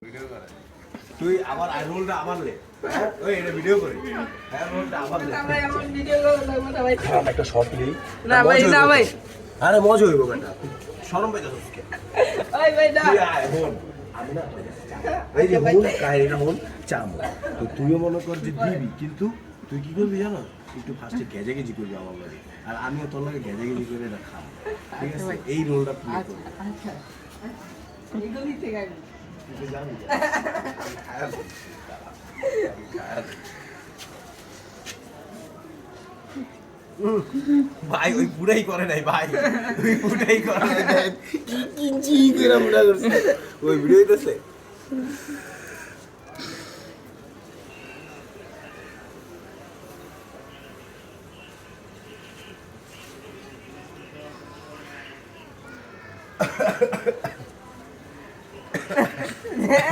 video করে তুই আবার আই রোলটা আবার লে ওই এটা ভিডিও করে হ্যাঁ রোলটা আবার লে আমরা এমন ভিডিও করব না ভাই খারাপ একটা শট নেই না ভাই না ভাই আরে মজা হইব বেটা শরম পাইতাছ কি ভাই ভাই না তুই আয় হন আমি না এই যে হন কাহিনীটা হন চাম তো তুইও মনে কর যে দিবি কিন্তু তুই কি করবি জানো একটু ফার্স্টে গেজেগেজি করবি আমার বাড়ি আর আমিও তোর লাগে গেজেগেজি করে এটা খাবো ঠিক আছে এই রোলটা প্লে করবি আচ্ছা এগুলি থেকে আমি তুই জানি ভাই ওই পুরাই করে নাই ভাই ওই পুরাই করে নাই কি কিঞ্চি করে মুড়া করছে ওই ভিডিও হইতেছে